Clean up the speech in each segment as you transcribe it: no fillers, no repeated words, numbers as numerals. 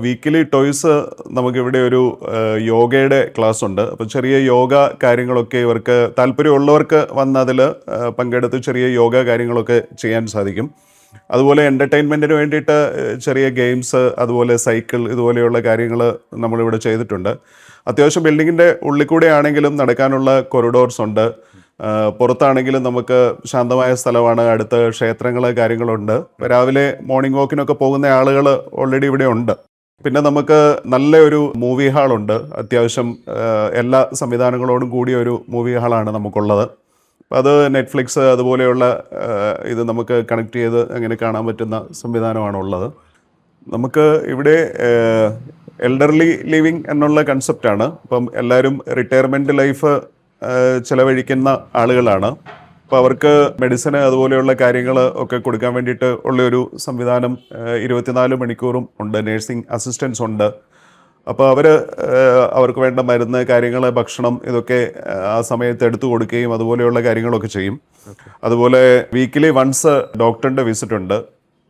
Weekly toys നമുക്കിവിടെ ഒരു യോഗയുടെ ക്ലാസ് ഉണ്ട്. അപ്പോൾ ചെറിയ യോഗ കാര്യങ്ങളൊക്കെ ഇവർക്ക് താല്പര്യമുള്ളവർക്ക് വന്ന് അതിൽ പങ്കെടുത്ത് ചെറിയ യോഗ കാര്യങ്ങളൊക്കെ ചെയ്യാൻ സാധിക്കും. അതുപോലെ എൻ്റർടൈൻമെൻറ്റിന് വേണ്ടിയിട്ട് ചെറിയ ഗെയിംസ്, അതുപോലെ സൈക്കിൾ, ഇതുപോലെയുള്ള കാര്യങ്ങൾ നമ്മളിവിടെ ചെയ്തിട്ടുണ്ട്. അത്യാവശ്യം ബിൽഡിങ്ങിൻ്റെ ഉള്ളിൽ കൂടെ ആണെങ്കിലും നടക്കാനുള്ള കൊറിഡോർസ് ഉണ്ട്. പുറത്താണെങ്കിലും നമുക്ക് ശാന്തമായ സ്ഥലമാണ്, അടുത്ത് ക്ഷേത്രങ്ങൾ കാര്യങ്ങളുണ്ട്. രാവിലെ മോർണിംഗ് വാക്കിനൊക്കെ പോകുന്ന ആളുകൾ ഓൾറെഡി ഇവിടെ ഉണ്ട്. പിന്നെ നമുക്ക് നല്ലൊരു മൂവി ഹാളുണ്ട്. അത്യാവശ്യം എല്ലാ സംവിധാനങ്ങളോടും കൂടിയ ഒരു മൂവി ഹാളാണ് നമുക്കുള്ളത്. അപ്പോൾ അത് നെറ്റ്ഫ്ലിക്സ് അതുപോലെയുള്ള ഇത് നമുക്ക് കണക്ട് ചെയ്ത് അങ്ങനെ കാണാൻ പറ്റുന്ന സംവിധാനമാണ് ഉള്ളത്. നമുക്ക് ഇവിടെ എൽഡർലി ലിവിങ് എന്നുള്ള കൺസെപ്റ്റാണ്. അപ്പം എല്ലാവരും റിട്ടയർമെൻറ്റ് ലൈഫ് ചിലവഴിക്കുന്ന ആളുകളാണ്. അപ്പോൾ അവർക്ക് മെഡിസിന് അതുപോലെയുള്ള കാര്യങ്ങൾ ഒക്കെ കൊടുക്കാൻ വേണ്ടിയിട്ട് ഉള്ളൊരു സംവിധാനം 24 മണിക്കൂറും ഉണ്ട്. നേഴ്സിംഗ് അസിസ്റ്റൻസ് ഉണ്ട്. അപ്പോൾ അവർക്ക് വേണ്ട മരുന്ന് കാര്യങ്ങൾ, ഭക്ഷണം, ഇതൊക്കെ ആ സമയത്ത് എടുത്തു കൊടുക്കുകയും അതുപോലെയുള്ള കാര്യങ്ങളൊക്കെ ചെയ്യും. അതുപോലെ വീക്കിലി വൺസ് ഡോക്ടറിൻ്റെ വിസിറ്റ് ഉണ്ട്.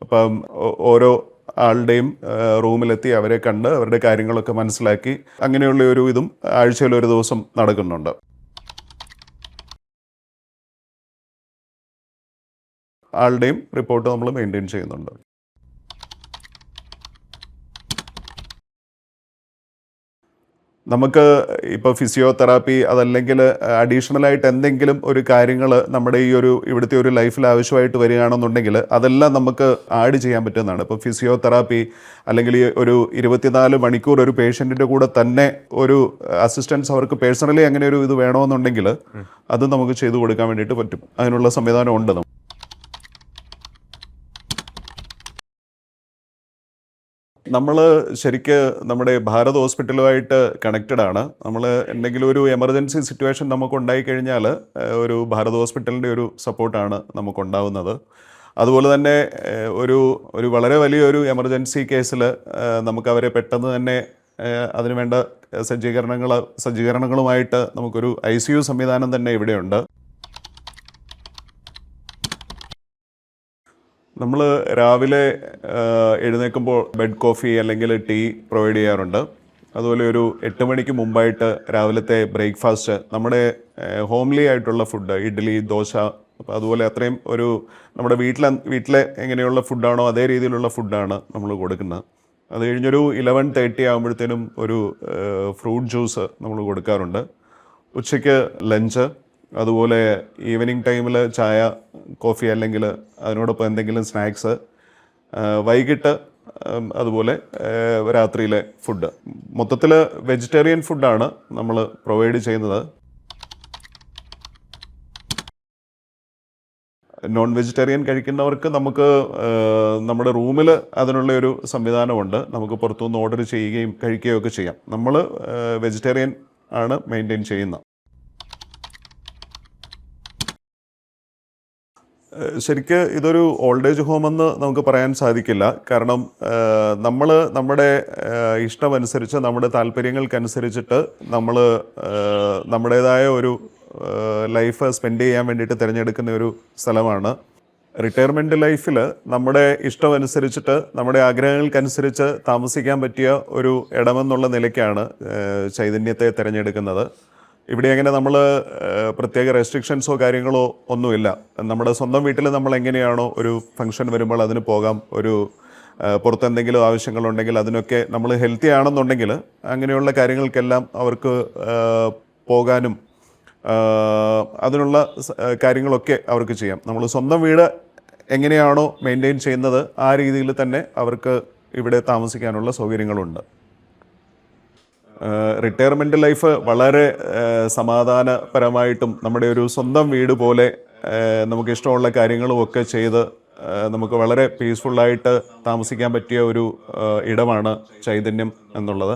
അപ്പം ഓരോ ആളുടെയും റൂമിലെത്തി അവരെ കണ്ട് അവരുടെ കാര്യങ്ങളൊക്കെ മനസ്സിലാക്കി അങ്ങനെയുള്ള ഒരു ഇതും ആഴ്ചയിലൊരു ദിവസം നടക്കുന്നുണ്ട്. ആളുടെയും റിപ്പോർട്ട് നമ്മൾ മെയിൻറ്റെയിൻ ചെയ്യുന്നുണ്ട്. നമുക്ക് ഇപ്പോൾ ഫിസിയോതെറാപ്പി അതല്ലെങ്കിൽ അഡീഷണലായിട്ട് എന്തെങ്കിലും ഒരു കാര്യങ്ങൾ നമ്മുടെ ഇവിടുത്തെ ഒരു ലൈഫിൽ ആവശ്യമായിട്ട് വരികയാണെന്നുണ്ടെങ്കിൽ അതെല്ലാം നമുക്ക് ആഡ് ചെയ്യാൻ പറ്റുന്നതാണ്. ഇപ്പോൾ ഫിസിയോതെറാപ്പി അല്ലെങ്കിൽ ഒരു 24 മണിക്കൂർ ഒരു പേഷ്യൻറ്റിൻ്റെ കൂടെ തന്നെ ഒരു അസിസ്റ്റൻസ് അവർക്ക് പേഴ്സണലി അങ്ങനെ ഒരു ഇത് വേണമെന്നുണ്ടെങ്കിൽ അത് നമുക്ക് ചെയ്തു കൊടുക്കാൻ വേണ്ടിയിട്ട് പറ്റും. അതിനുള്ള സംവിധാനം ഉണ്ട്. നമ്മൾ ശരിക്ക് നമ്മുടെ ഭാരത് ഹോസ്പിറ്റലുമായിട്ട് കണക്റ്റഡ് ആണ്. നമ്മൾ എന്തെങ്കിലും ഒരു എമർജൻസി സിറ്റുവേഷൻ നമുക്ക് ഉണ്ടായിക്കഴിഞ്ഞാൽ ഒരു ഭാരത് ഹോസ്പിറ്റലിൻ്റെ ഒരു സപ്പോർട്ടാണ് നമുക്കുണ്ടാവുന്നത്. അതുപോലെ തന്നെ ഒരു വളരെ വലിയൊരു എമർജൻസി കേസിൽ നമുക്ക് അവരെ പെട്ടെന്ന് തന്നെ അതിനുവേണ്ട സജ്ജീകരണങ്ങളുമായിട്ട് നമുക്കൊരു ICU സംവിധാനം തന്നെ ഇവിടെയുണ്ട്. നമ്മൾ രാവിലെ എഴുന്നേൽക്കുമ്പോൾ ബെഡ് കോഫി അല്ലെങ്കിൽ ടീ പ്രൊവൈഡ് ചെയ്യാറുണ്ട്. അതുപോലെ ഒരു 8 മണിക്ക് മുമ്പായിട്ട് രാവിലത്തെ ബ്രേക്ക്ഫാസ്റ്റ് നമ്മുടെ ഹോംലി ആയിട്ടുള്ള ഫുഡ്, ഇഡ്ഡലി, ദോശ, അതുപോലെ അത്രയും നമ്മുടെ വീട്ടിലെ എങ്ങനെയുള്ള ഫുഡാണോ അതേ രീതിയിലുള്ള ഫുഡാണ് നമ്മൾ കൊടുക്കുന്നത്. അത് കഴിഞ്ഞൊരു 11:30 ആകുമ്പോഴത്തേനും ഒരു ഫ്രൂട്ട് ജ്യൂസ് നമ്മൾ കൊടുക്കാറുണ്ട്. ഉച്ചയ്ക്ക് ലഞ്ച്, അതുപോലെ ഈവനിങ് ടൈമിൽ ചായ, കോഫി അല്ലെങ്കിൽ അതിനോടൊപ്പം എന്തെങ്കിലും സ്നാക്സ്, വൈകിട്ട് അതുപോലെ രാത്രിയിലെ ഫുഡ്. മൊത്തത്തിൽ വെജിറ്റേറിയൻ ഫുഡാണ് നമ്മൾ പ്രൊവൈഡ് ചെയ്യുന്നത്. നോൺ വെജിറ്റേറിയൻ കഴിക്കുന്നവർക്ക് നമുക്ക് നമ്മുടെ റൂമിൽ അതിനുള്ള ഒരു സംവിധാനമുണ്ട്. നമുക്ക് പുറത്തുനിന്ന് ഓർഡർ ചെയ്യുകയും കഴിക്കുകയും ഒക്കെ ചെയ്യാം. നമ്മൾ വെജിറ്റേറിയൻ ആണ് മെയിൻറ്റെയിൻ ചെയ്യുന്നത്. ശരിക്ക് ഇതൊരു ഓൾഡ് ഏജ് ഹോമെന്ന് നമുക്ക് പറയാൻ സാധിക്കില്ല. കാരണം നമ്മൾ നമ്മുടെ ഇഷ്ടമനുസരിച്ച്, നമ്മുടെ താല്പര്യങ്ങൾക്കനുസരിച്ചിട്ട് നമ്മൾ നമ്മുടേതായ ഒരു ലൈഫ് സ്പെൻഡ് ചെയ്യാൻ വേണ്ടിയിട്ട് തിരഞ്ഞെടുക്കുന്ന ഒരു സ്ഥലമാണ്. റിട്ടയർമെൻറ്റ് ലൈഫിൽ നമ്മുടെ ഇഷ്ടമനുസരിച്ചിട്ട്, നമ്മുടെ ആഗ്രഹങ്ങൾക്കനുസരിച്ച് താമസിക്കാൻ പറ്റിയ ഒരു ഇടമെന്നുള്ള നിലയ്ക്കാണ് ചൈതന്യത്തെ തിരഞ്ഞെടുക്കുന്നത്. ഇവിടെ അങ്ങനെ നമ്മൾ പ്രത്യേക റെസ്ട്രിക്ഷൻസോ കാര്യങ്ങളോ ഒന്നുമില്ല. നമ്മുടെ സ്വന്തം വീട്ടിൽ നമ്മൾ എങ്ങനെയാണോ ഒരു ഫംഗ്ഷൻ വരുമ്പോൾ അതിന് പോകാം, പുറത്തെന്തെങ്കിലും ആവശ്യങ്ങളുണ്ടെങ്കിൽ അതിനൊക്കെ നമ്മൾ ഹെൽത്തി ആണെന്നുണ്ടെങ്കിൽ അങ്ങനെയുള്ള കാര്യങ്ങൾക്കെല്ലാം അവർക്ക് പോകാനും അതിനുള്ള കാര്യങ്ങളൊക്കെ അവർക്ക് ചെയ്യാം. നമ്മൾ സ്വന്തം വീട് എങ്ങനെയാണോ മെയിൻറ്റെയിൻ ചെയ്യുന്നത് ആ രീതിയിൽ തന്നെ അവർക്ക് ഇവിടെ താമസിക്കാനുള്ള സൗകര്യങ്ങളുണ്ട്. റിട്ടയർമെൻറ്റ് ലൈഫ് വളരെ സമാധാനപരമായിട്ടും നമ്മുടെ ഒരു സ്വന്തം വീട് പോലെ നമുക്കിഷ്ടമുള്ള കാര്യങ്ങളും ഒക്കെ ചെയ്ത് നമുക്ക് വളരെ പീസ്ഫുള്ളായിട്ട് താമസിക്കാൻ പറ്റിയ ഒരു ഇടമാണ് ചൈതന്യം എന്നുള്ളത്.